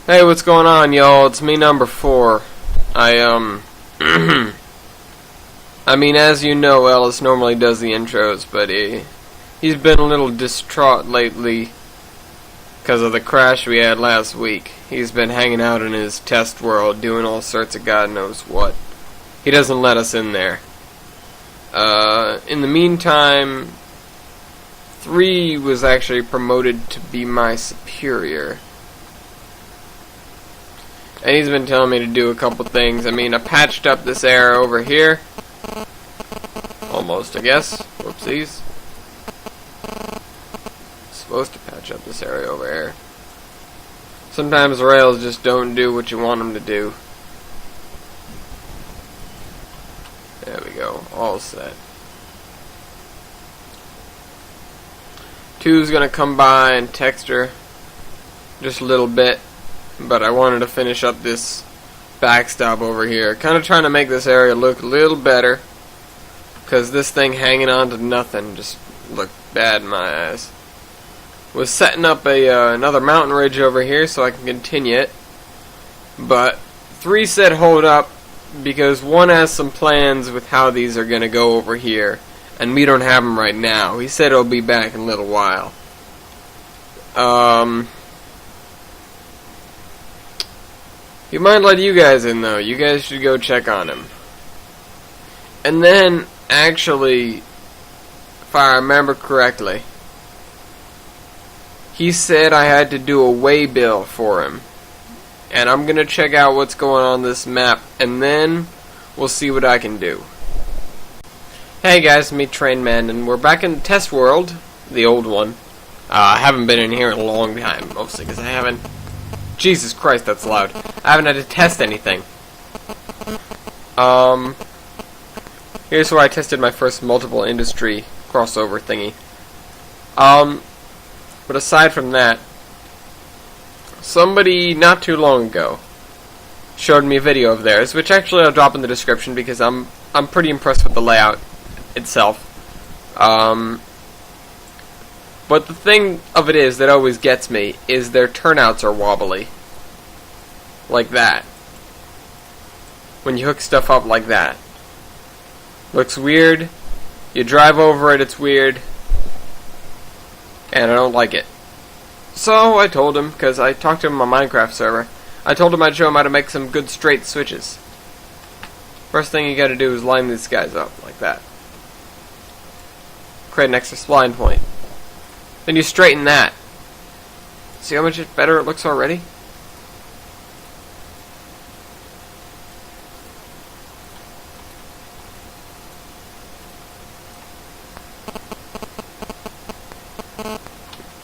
Hey, what's going on, y'all? It's me, number 4. I mean, as you know, Ellis normally does the intros, but he's been a little distraught lately because of the crash we had last week. He's been hanging out in his test world, doing all sorts of God knows what. He doesn't let us in there. In the meantime, 3 was actually promoted to be my superior. And he's been telling me to do a couple things. I mean, I patched up this error over here. Almost, I guess. Whoopsies. Supposed to patch up this area over here. Sometimes Rails just don't do what you want them to do. There we go. All set. 2's gonna come by and text her just a little bit. But I wanted to finish up this backstop over here. Kind of trying to make this area look a little better. Because this thing hanging on to nothing just looked bad in my eyes. Was setting up another mountain ridge over here so I can continue it. But 3 said hold up because 1 has some plans with how these are going to go over here. And we don't have them right now. He said he'll be back in a little while. He might let you guys in, though. You guys should go check on him. And then, actually, if I remember correctly, he said I had to do a waybill for him. And I'm going to check out what's going on this map, and then we'll see what I can do. Hey guys, me Trainman, and we're back in the test world, the old one. I haven't been in here in a long time, mostly because I haven't... Jesus Christ, that's loud. I haven't had to test anything. Here's where I tested my first multiple industry crossover thingy. But aside from that, somebody not too long ago showed me a video of theirs, which actually I'll drop in the description because I'm pretty impressed with the layout itself. But the thing of it is that always gets me is their turnouts are wobbly. Like that. When you hook stuff up like that. Looks weird. You drive over it, it's weird. And I don't like it. So I told him, because I talked to him on my Minecraft server, I told him I'd show him how to make some good straight switches. First thing you gotta do is line these guys up like that. Create an extra spline point. Then you straighten that. See how much better it looks already?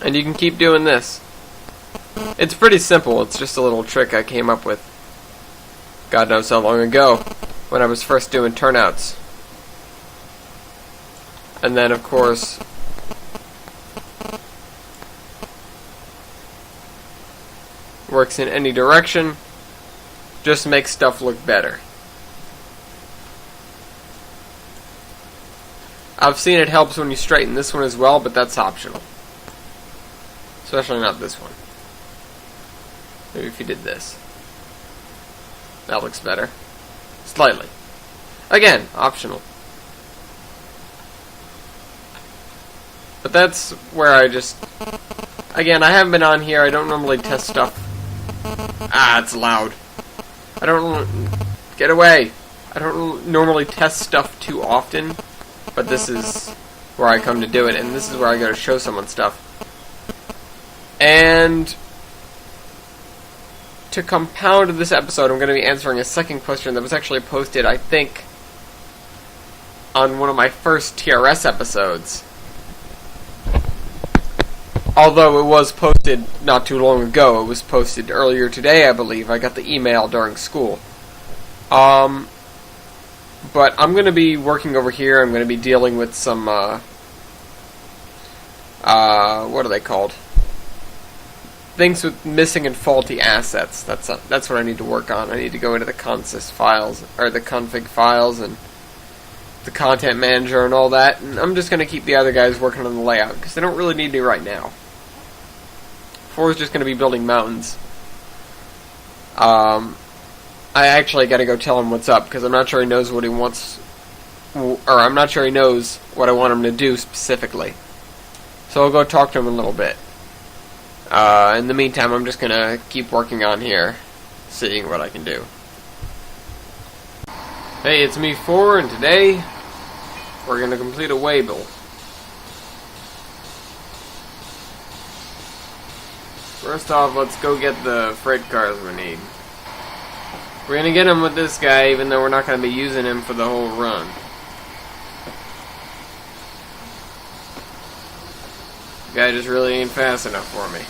And you can keep doing this. It's pretty simple. It's just a little trick I came up with God knows how long ago when I was first doing turnouts. And then, of course, works in any direction, just makes stuff look better. I've seen it helps when you straighten this one as well, but that's optional. Especially not this one. Maybe if you did this. That looks better. Slightly. Again, optional. But that's where I just... Again, I haven't been on here, I don't normally test stuff. Ah, it's loud. I don't... Get away! I don't normally test stuff too often, but this is where I come to do it, and this is where I gotta show someone stuff. And to compound this episode, I'm gonna be answering a second question that was actually posted, I think, on one of my first TRS episodes. Although it was posted not too long ago, it was posted earlier today, I believe. I got the email during school. But I'm going to be working over here. I'm going to be dealing with some, what are they called? Things with missing and faulty assets. That's what I need to work on. I need to go into the consys files, or the config files, and the content manager and all that. And I'm just going to keep the other guys working on the layout, because they don't really need me right now. 4 is just going to be building mountains. I actually got to go tell him what's up, because I'm not sure he knows what he wants, or I'm not sure he knows what I want him to do specifically. So I'll go talk to him a little bit. In the meantime, I'm just going to keep working on here, seeing what I can do. Hey, it's me, 4, and today we're going to complete a waybill. First off, let's go get the freight cars we need. We're going to get him with this guy, even though we're not going to be using him for the whole run. The guy just really ain't fast enough for me.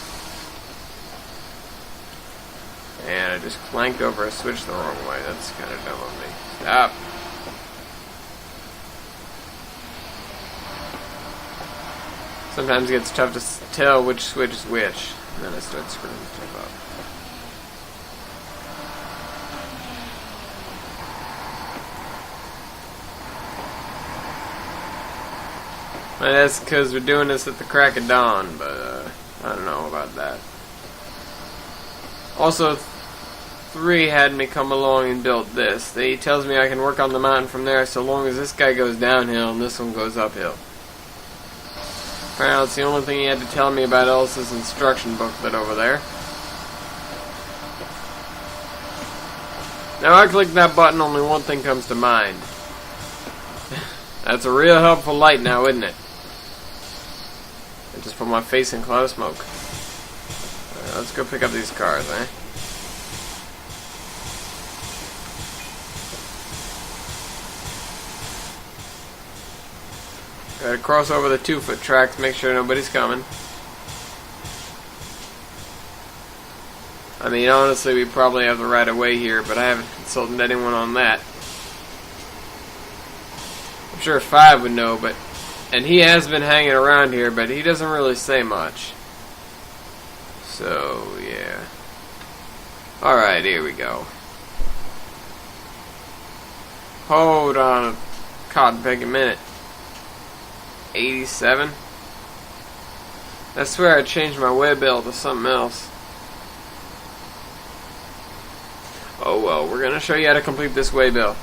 And I just clanked over a switch the wrong way. That's kind of dumb of me. Stop. Sometimes it gets tough to tell which switch is which. And then I start screwing stuff up. And that's because we're doing this at the crack of dawn, but I don't know about that. Also, 3 had me come along and build this. He tells me I can work on the mountain from there so long as this guy goes downhill and this one goes uphill. Apparently, it's the only thing he had to tell me about Elsa's instruction booklet over there. Now I click that button, only one thing comes to mind. That's a real helpful light now, isn't it? I just put my face in a cloud of smoke. Alright, let's go pick up these cars, eh? Gotta cross over the 2-foot tracks, make sure nobody's coming. I mean, honestly, we probably have the right of way here, but I haven't consulted anyone on that. I'm sure 5 would know, but... And he has been hanging around here, but he doesn't really say much. So, yeah. Alright, here we go. Hold on a cotton peg a minute. 87? I swear I changed my waybill to something else. Oh well, we're gonna show you how to complete this waybill.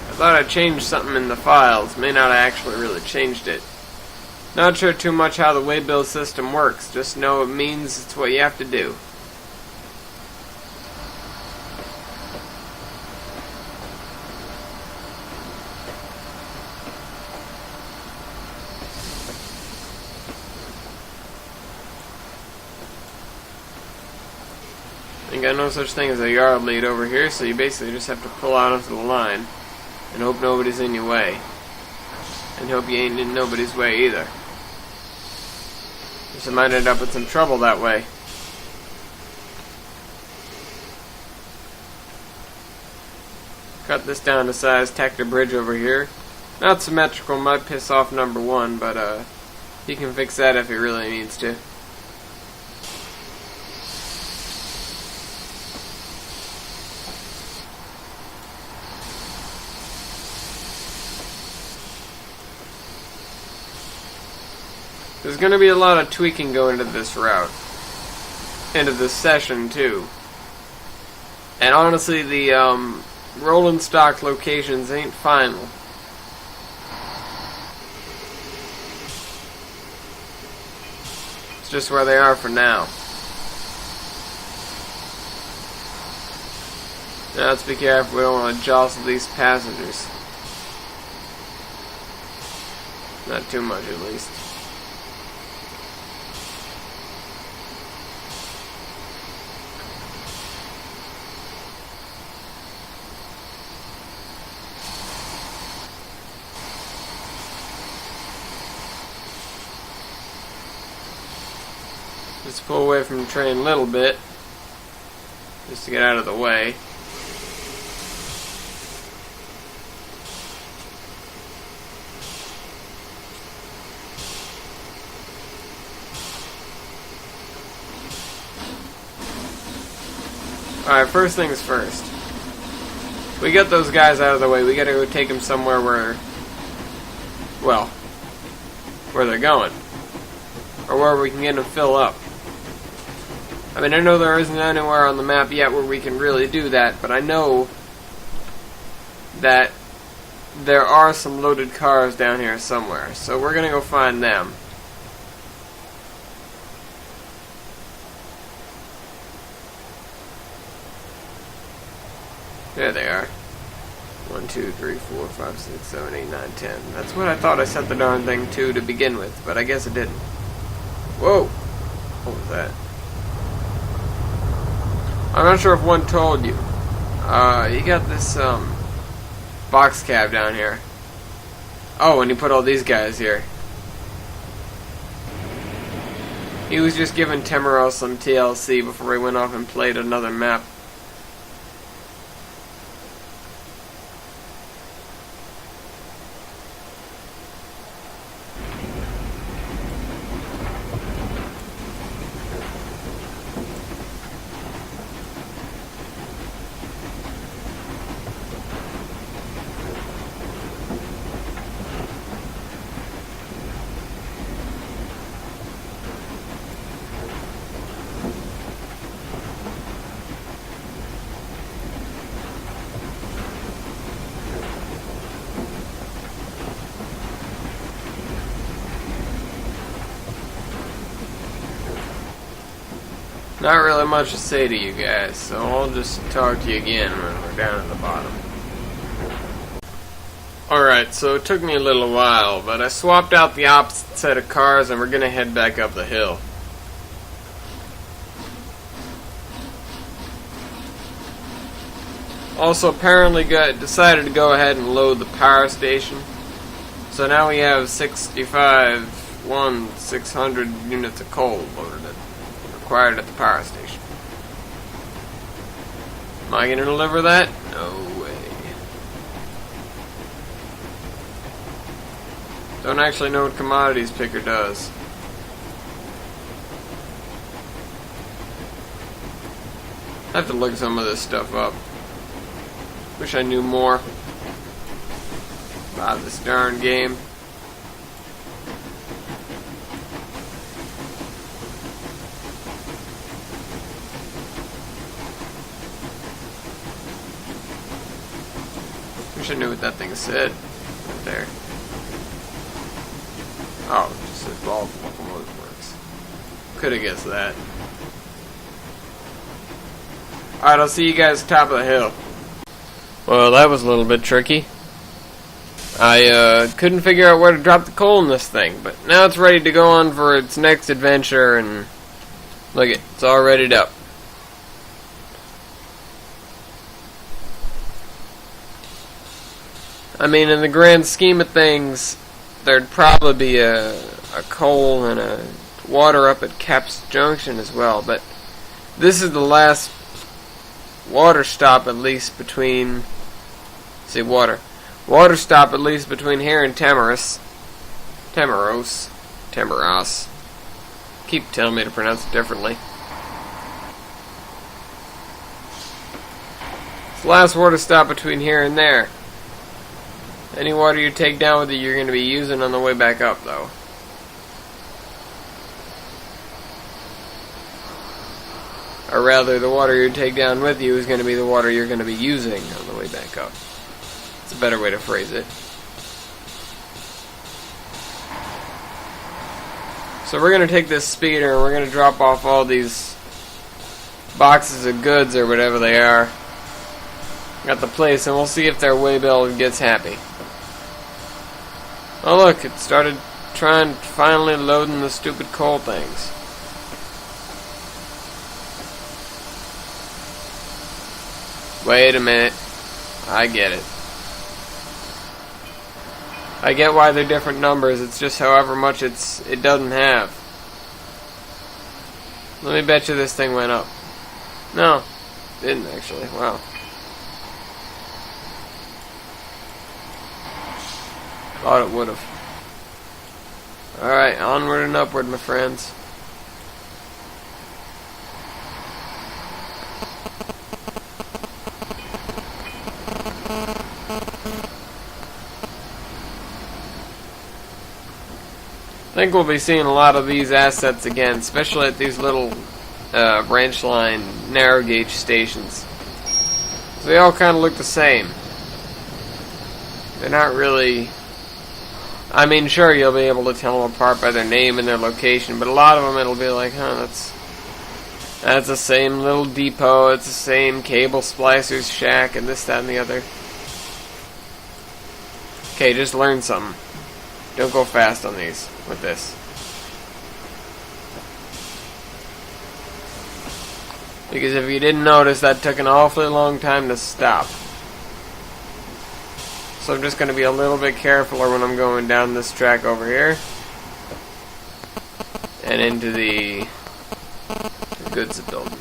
I thought I changed something in the files. May not have actually really changed it. Not sure too much how the waybill system works. Just know it means it's what you have to do. Ain't got no such thing as a yard lead over here, so you basically just have to pull out onto the line. And hope nobody's in your way. And hope you ain't in nobody's way either. Because you might end up with some trouble that way. Cut this down to size, tack the bridge over here. Not symmetrical, might piss off number 1, but he can fix that if he really needs to. There's going to be a lot of tweaking going into this route. Into this session, too. And honestly, the rolling stock locations ain't final. It's just where they are for now. Now let's be careful, we don't want to jostle these passengers. Not too much, at least. Just pull away from the train a little bit, just to get out of the way. Alright, first things first. We get those guys out of the way. We gotta go take them somewhere where, well, where they're going. Or where we can get them fill up. I mean, I know there isn't anywhere on the map yet where we can really do that, but I know that there are some loaded cars down here somewhere. So we're gonna go find them. There they are. 1, 2, 3, 4, 5, 6, 7, 8, 9, 10. That's what I thought I set the darn thing to begin with, but I guess it didn't. Whoa! What was that? I'm not sure if one told you. You got this, box cab down here. Oh, and he put all these guys here. He was just giving Temero some TLC before he went off and played another map. Not really much to say to you guys, so I'll just talk to you again when we're down at the bottom. Alright, so it took me a little while, but I swapped out the opposite set of cars and we're gonna head back up the hill. Also apparently decided to go ahead and load the power station. So now we have 600 units of coal loaded in. Required at the power station. Am I gonna deliver that? No way. Don't actually know what commodities picker does. I have to look some of this stuff up. Wish I knew more about this darn game. Wish I knew what that thing said right there. Oh, it just says Baltimore Locomotive Works. Could have guessed that. Alright, I'll see you guys at the top of the hill. Well, that was a little bit tricky. I couldn't figure out where to drop the coal in this thing, but now it's ready to go on for its next adventure, and look it's all readied up. I mean, in the grand scheme of things, there'd probably be a coal and a water up at Caps Junction as well, but this is the last water stop at least between, water stop at least between here and Temeros. Keep telling me to pronounce it differently. It's the last water stop between here and there. Any water you take down with you, you're going to be using on the way back up, though. Or rather, the water you take down with you is going to be the water you're going to be using on the way back up. It's a better way to phrase it. So we're going to take this speeder and we're going to drop off all these boxes of goods or whatever they are at the place, and we'll see if their waybill gets happy. Oh look, it started finally loading the stupid coal things. Wait a minute. I get it. I get why they're different numbers, it's just however much it doesn't have. Let me bet you this thing went up. No, didn't actually. Wow. Thought it would have. Alright, onward and upward, my friends. I think we'll be seeing a lot of these assets again, especially at these little branch line narrow gauge stations. They all kind of look the same. They're not really... I mean, sure, you'll be able to tell them apart by their name and their location, but a lot of them it'll be like, huh, that's the same little depot, it's the same cable splicer's shack, and this, that, and the other. Okay, just learn something. Don't go fast on these with this. Because if you didn't notice, that took an awfully long time to stop. So I'm just going to be a little bit carefuler when I'm going down this track over here. And into the goods building.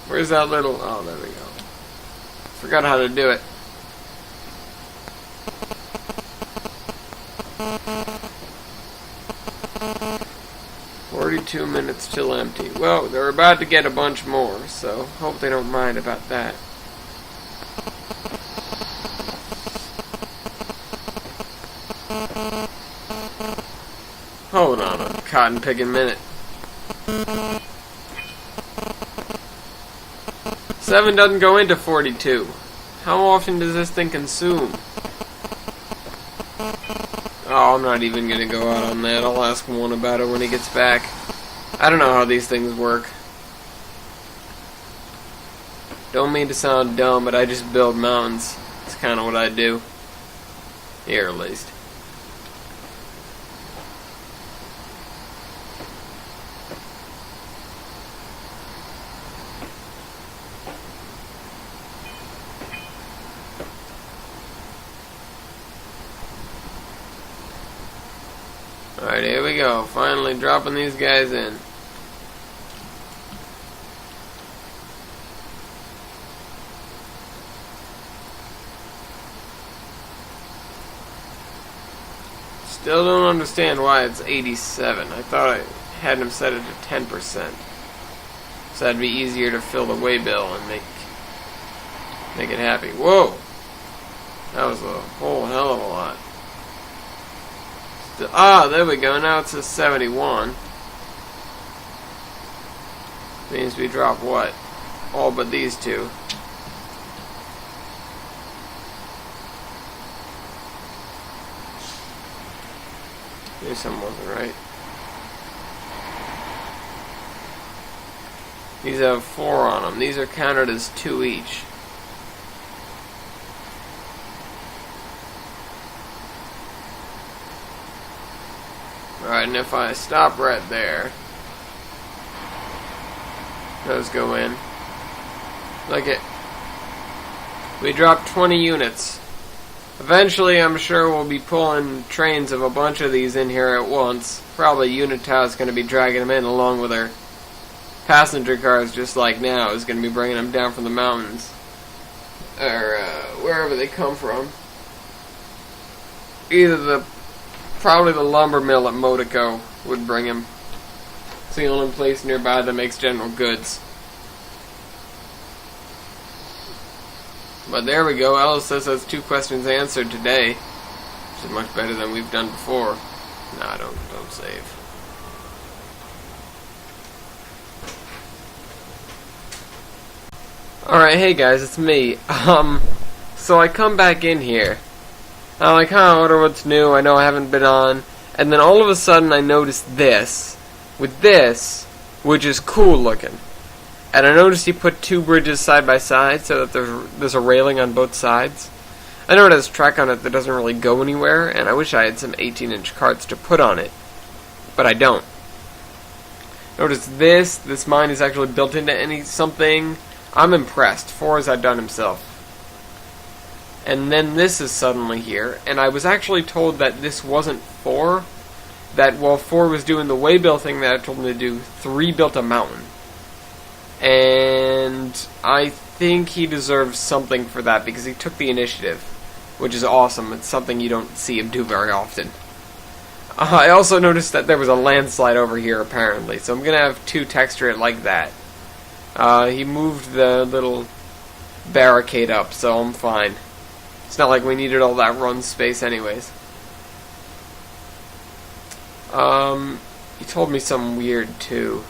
Where's that little... Oh, there we go. Forgot how to do it. "42 minutes till empty." Well, they're about to get a bunch more, so hope they don't mind about that. Hold on a cotton picking minute. 7 doesn't go into 42. How often does this thing consume? Oh, I'm not even gonna go out on that. I'll ask one about it when he gets back. I don't know how these things work. Don't mean to sound dumb, but I just build mountains. It's kind of what I do. Here, at least. Alright, here we go. Finally dropping these guys in. Still don't understand why it's 87. I thought I had him set it to 10%. So that'd be easier to fill the waybill and make it happy. Whoa! That was a whole hell of a lot. Ah, there we go. Now it says 71. Means we drop what? All but these two. Maybe something wasn't right. These have 4 on them. These are counted as 2 each. Alright, and if I stop right there, those go in. Look it. We dropped 20 units. Eventually, I'm sure we'll be pulling trains of a bunch of these in here at once. Probably Unitow's going to be dragging them in along with their passenger cars, just like now, is going to be bringing them down from the mountains. Or wherever they come from. Probably the lumber mill at Motico would bring him. It's the only place nearby that makes general goods. But there we go. Alice says that's 2 questions answered today, which is much better than we've done before. Nah, don't save. Alright, hey guys, it's me. So I come back in here. I'm like, huh, I wonder what's new, I know I haven't been on. And then all of a sudden I noticed this, with this, which is cool looking. And I noticed he put 2 bridges side by side so that there's a railing on both sides. I know it has track on it that doesn't really go anywhere, and I wish I had some 18-inch carts to put on it. But I don't. Notice this mine is actually built into something. I'm impressed. Forrest had done himself. and then this is suddenly here, and I was actually told that this wasn't 4, that while 4 was doing the waybill thing that I told him to do, 3 built a mountain. And I think he deserves something for that, because he took the initiative, which is awesome. It's something you don't see him do very often. I also noticed that there was a landslide over here, apparently, so I'm going to have 2 texture it like that. He moved the little barricade up, so I'm fine. It's not like we needed all that run space anyways. He told me something weird, too.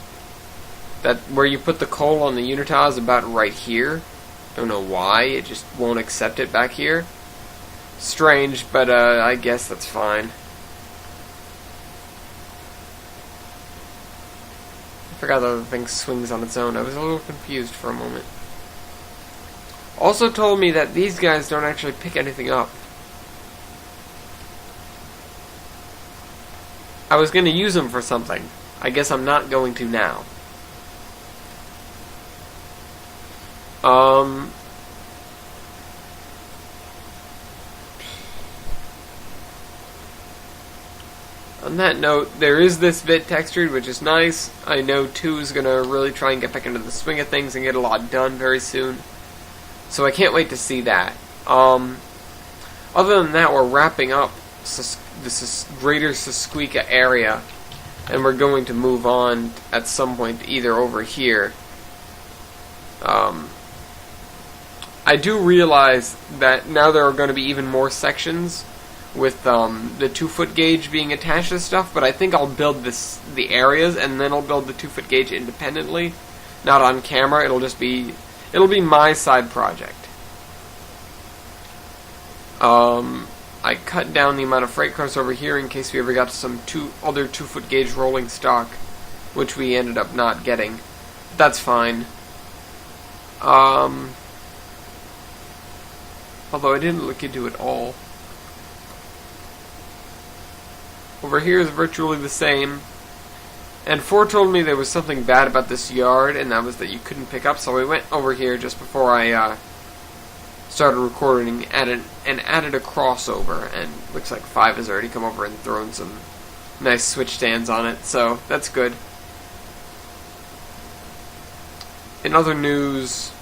That where you put the coal on the unitile is about right here. Don't know why, it just won't accept it back here. Strange, but I guess that's fine. I forgot that the thing swings on its own. I was a little confused for a moment. Also told me that these guys don't actually pick anything up. I was going to use them for something. I guess I'm not going to now. On that note, there is this bit textured, which is nice. I know 2 is going to really try and get back into the swing of things and get a lot done very soon. So I can't wait to see that. Other than that, we're wrapping up this greater Susquehanna area, and we're going to move on at some point either over here. I do realize that now there are going to be even more sections with the 2-foot gauge being attached to stuff, but I think I'll build the areas and then I'll build the 2-foot gauge independently, not on camera. It'll be my side project. I cut down the amount of freight cars over here in case we ever got some other 2-foot gauge rolling stock, which we ended up not getting. That's fine. Although I didn't look into it all. Over here is virtually the same. And 4 told me there was something bad about this yard, and that was that you couldn't pick up, so we went over here just before I started recording and added a crossover, and looks like 5 has already come over and thrown some nice switch stands on it, so that's good. In other news,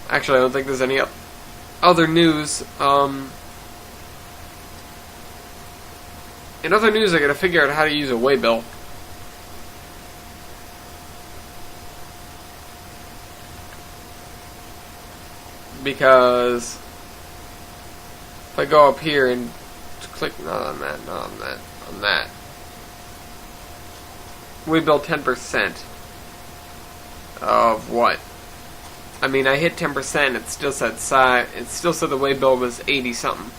actually I don't think there's any other news. In other news, I gotta figure out how to use a waybill. Because if I go up here and click, not on that, on that. Waybill 10% of what? I mean, I hit 10%. It still said It still said the waybill was 80 something.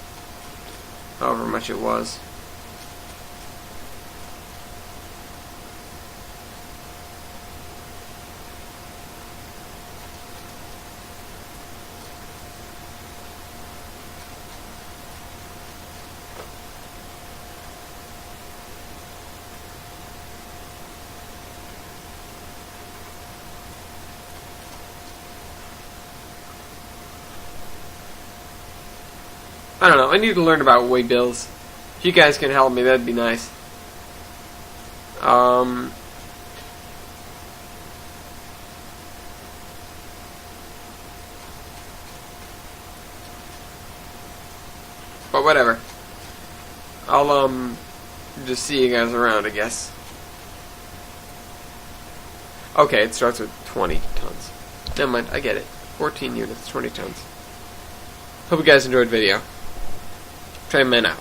However much it was. I don't know, I need to learn about waybills. If you guys can help me, that'd be nice. But whatever. I'll, just see you guys around, I guess. Okay, it starts with 20 tons. Never mind, I get it. 14 units, 20 tons. Hope you guys enjoyed the video. Trainman out.